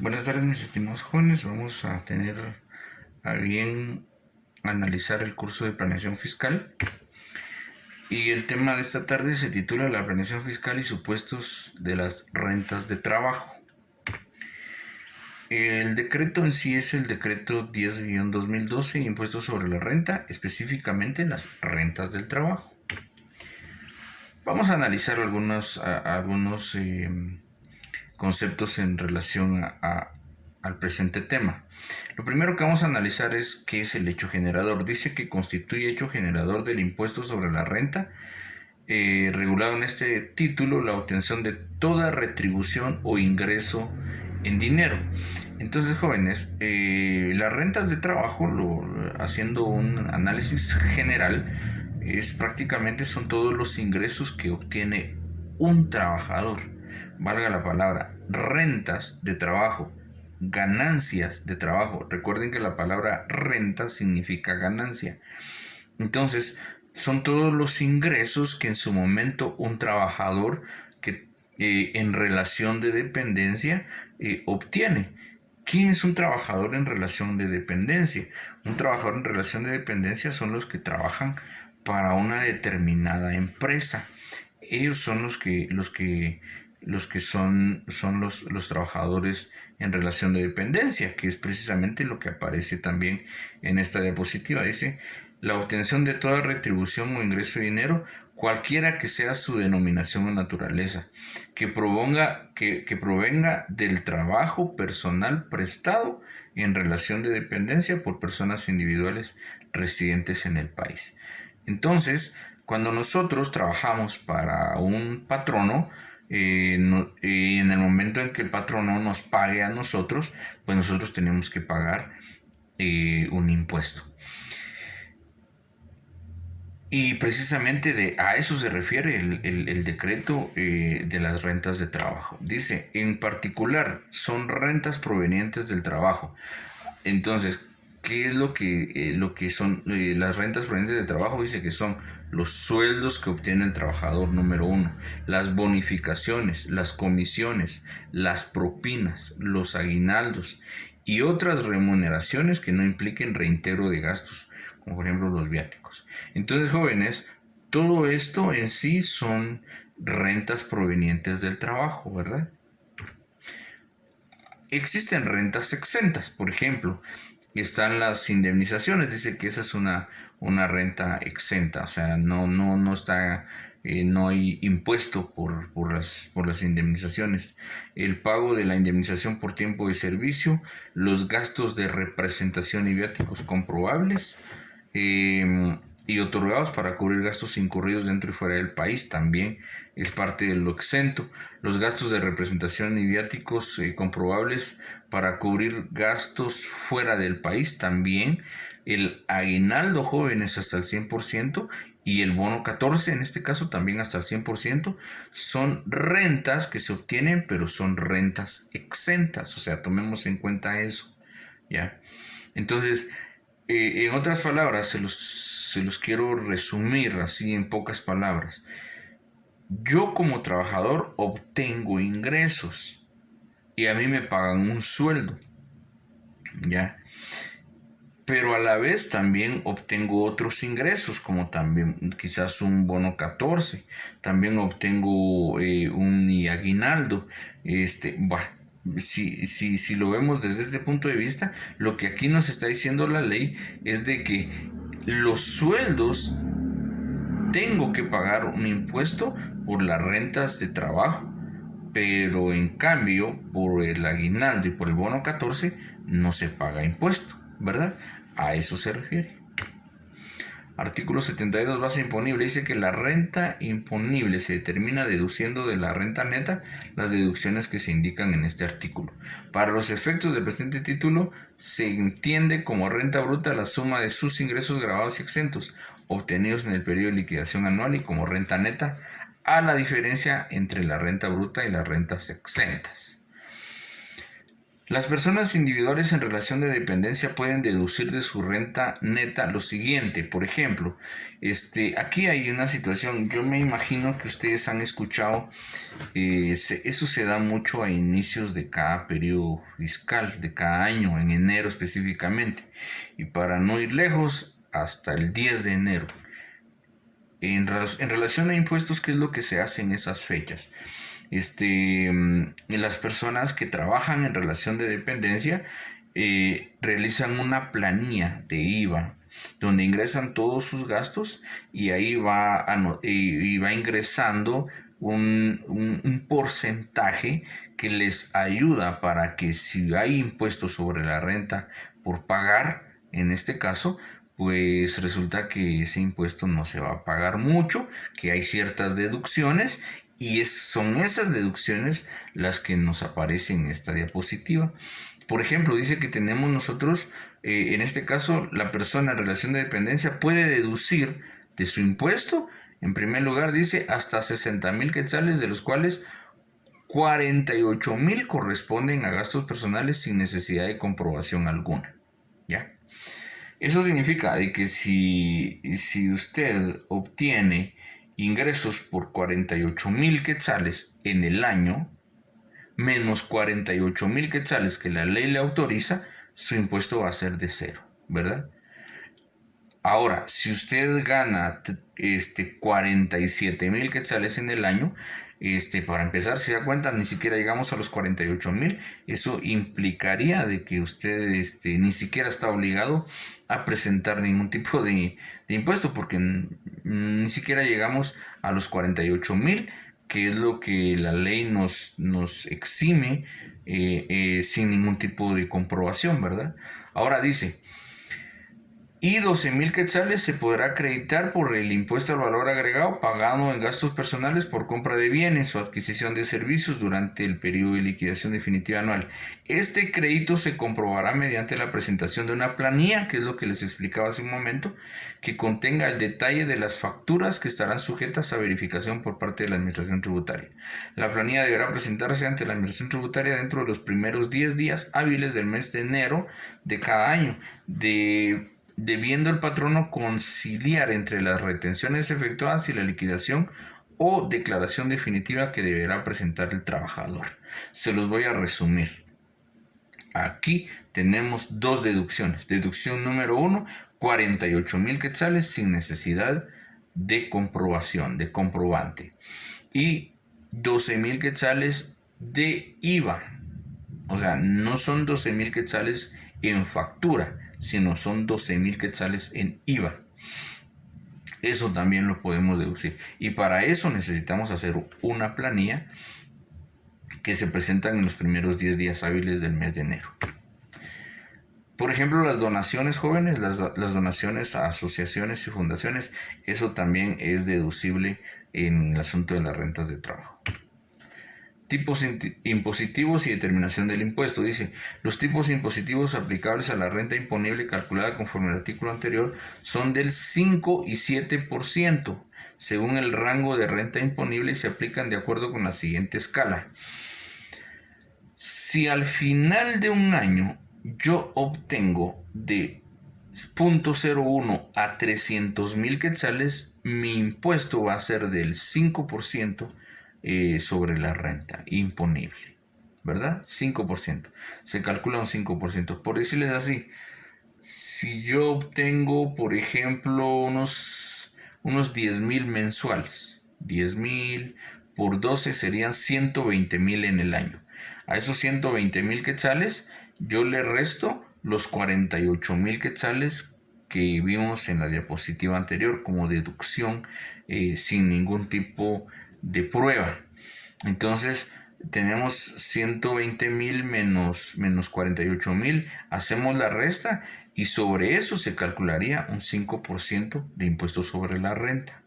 Buenas tardes, mis estimados jóvenes. Vamos a tener a bien analizar el curso de planeación fiscal. Y el tema de esta tarde se titula La planeación fiscal y supuestos de las rentas de trabajo. El decreto en sí es el decreto 10-2012, impuestos sobre la renta, específicamente las rentas del trabajo. Vamos a analizar algunos conceptos en relación al presente tema. Lo primero que vamos a analizar es qué es el hecho generador. Dice que constituye hecho generador del impuesto sobre la renta, regulado en este título la obtención de toda retribución o ingreso en dinero. Entonces, jóvenes, las rentas de trabajo, haciendo un análisis general, prácticamente son todos los ingresos que obtiene un trabajador. Valga la palabra, rentas de trabajo, ganancias de trabajo. Recuerden que la palabra renta significa ganancia. Entonces, son todos los ingresos que en su momento un trabajador que en relación de dependencia obtiene. ¿Quién es un trabajador en relación de dependencia? Un trabajador en relación de dependencia son los que trabajan para una determinada empresa. Ellos son los que son los trabajadores en relación de dependencia, que es precisamente lo que aparece también en esta diapositiva. Dice, la obtención de toda retribución o ingreso de dinero, cualquiera que sea su denominación o naturaleza, que provenga del trabajo personal prestado en relación de dependencia por personas individuales residentes en el país. Entonces, cuando nosotros trabajamos para un patrono, en el momento en que el patrono nos pague a nosotros, pues nosotros tenemos que pagar un impuesto. Y precisamente a eso se refiere el decreto de las rentas de trabajo. Dice, en particular, son rentas provenientes del trabajo. Entonces, ¿qué es lo que son las rentas provenientes del trabajo? Dice que son los sueldos que obtiene el trabajador, número uno, las bonificaciones, las comisiones, las propinas, los aguinaldos y otras remuneraciones que no impliquen reintegro de gastos, como por ejemplo los viáticos. Entonces, jóvenes, todo esto en sí son rentas provenientes del trabajo, ¿verdad? Existen rentas exentas, por ejemplo, están las indemnizaciones, dice que esa es una renta exenta, o sea, no está, no hay impuesto por las indemnizaciones. El pago de la indemnización por tiempo de servicio, los gastos de representación y viáticos comprobables, y otorgados para cubrir gastos incurridos dentro y fuera del país, también es parte de lo exento. Los gastos de representación y viáticos comprobables para cubrir gastos fuera del país, también el aguinaldo, jóvenes, hasta el 100%, y el bono 14, en este caso también hasta el 100%, son rentas que se obtienen, pero son rentas exentas, o sea, tomemos en cuenta eso, ¿ya? Entonces, en otras palabras, se los quiero resumir así en pocas palabras. Yo como trabajador obtengo ingresos y a mí me pagan un sueldo, ¿ya? Pero a la vez también obtengo otros ingresos, como también quizás un bono 14, también obtengo un aguinaldo, si lo vemos desde este punto de vista, lo que aquí nos está diciendo la ley es de que los sueldos tengo que pagar un impuesto por las rentas de trabajo, pero en cambio por el aguinaldo y por el bono 14 no se paga impuesto, ¿verdad? A eso se refiere. Artículo 72, base imponible, dice que la renta imponible se determina deduciendo de la renta neta las deducciones que se indican en este artículo. Para los efectos del presente título, se entiende como renta bruta la suma de sus ingresos grabados y exentos, obtenidos en el periodo de liquidación anual, y como renta neta, a la diferencia entre la renta bruta y las rentas exentas. Las personas individuales en relación de dependencia pueden deducir de su renta neta lo siguiente. Por ejemplo, aquí hay una situación, yo me imagino que ustedes han escuchado, eso se da mucho a inicios de cada periodo fiscal, de cada año, en enero específicamente. Y para no ir lejos, hasta el 10 de enero. En relación a impuestos, ¿qué es lo que se hace en esas fechas? Las personas que trabajan en relación de dependencia realizan una planilla de IVA donde ingresan todos sus gastos y ahí y va ingresando un porcentaje que les ayuda para que si hay impuestos sobre la renta por pagar, en este caso, pues resulta que ese impuesto no se va a pagar mucho, que hay ciertas deducciones y son esas deducciones las que nos aparecen en esta diapositiva. Por ejemplo, dice que tenemos nosotros, en este caso, la persona en relación de dependencia puede deducir de su impuesto, en primer lugar dice, hasta 60,000 quetzales, de los cuales 48,000 corresponden a gastos personales sin necesidad de comprobación alguna. ¿Ya? Eso significa de que si usted obtiene ingresos por 48,000 quetzales en el año, menos 48,000 quetzales que la ley le autoriza, su impuesto va a ser de cero, ¿verdad? Ahora, si usted gana 47,000 quetzales en el año, para empezar, si se da cuenta, ni siquiera llegamos a los 48,000. Eso implicaría de que usted ni siquiera está obligado a presentar ningún tipo de impuesto, porque ni siquiera llegamos a los 48,000, que es lo que la ley nos exime sin ningún tipo de comprobación, ¿verdad? Ahora dice, y 12,000 quetzales se podrá acreditar por el impuesto al valor agregado pagado en gastos personales por compra de bienes o adquisición de servicios durante el periodo de liquidación definitiva anual. Este crédito se comprobará mediante la presentación de una planilla, que es lo que les explicaba hace un momento, que contenga el detalle de las facturas que estarán sujetas a verificación por parte de la Administración Tributaria. La planilla deberá presentarse ante la Administración Tributaria dentro de los primeros 10 días hábiles del mes de enero de cada año, debiendo el patrono conciliar entre las retenciones efectuadas y la liquidación o declaración definitiva que deberá presentar el trabajador. Se los voy a resumir. Aquí tenemos dos deducciones. Deducción número 1, 48,000 quetzales sin necesidad de comprobación, de comprobante. Y 12,000 quetzales de IVA. O sea, no son 12,000 quetzales en factura, sino son 12,000 quetzales en IVA. Eso también lo podemos deducir. Y para eso necesitamos hacer una planilla que se presenta en los primeros 10 días hábiles del mes de enero. Por ejemplo, las donaciones, jóvenes, las donaciones a asociaciones y fundaciones, eso también es deducible en el asunto de las rentas de trabajo. Tipos impositivos y determinación del impuesto. Dice, los tipos impositivos aplicables a la renta imponible calculada conforme al artículo anterior son del 5 y 7%, según el rango de renta imponible, y se aplican de acuerdo con la siguiente escala. Si al final de un año yo obtengo de 0.01 a 300,000 quetzales, mi impuesto va a ser del 5% sobre la renta imponible, ¿verdad? 5%. Se calcula un 5%. Por decirles así, si yo obtengo, por ejemplo, unos 10,000 mensuales, 10,000 por 12 serían 120,000 en el año. A esos 120,000 quetzales yo le resto los 48,000 quetzales que vimos en la diapositiva anterior como deducción sin ningún tipo de prueba. Entonces tenemos 120,000 menos 48,000, hacemos la resta y sobre eso se calcularía un 5% de impuesto sobre la renta.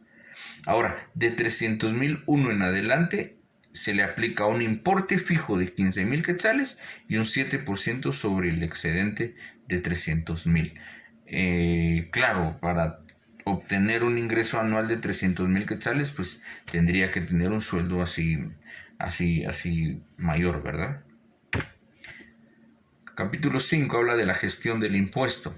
Ahora, de 300,001 en adelante se le aplica un importe fijo de 15,000 quetzales y un 7% sobre el excedente de 300,000. Claro, para obtener un ingreso anual de 300,000 quetzales, pues tendría que tener un sueldo así mayor, ¿verdad? Capítulo 5 habla de la gestión del impuesto.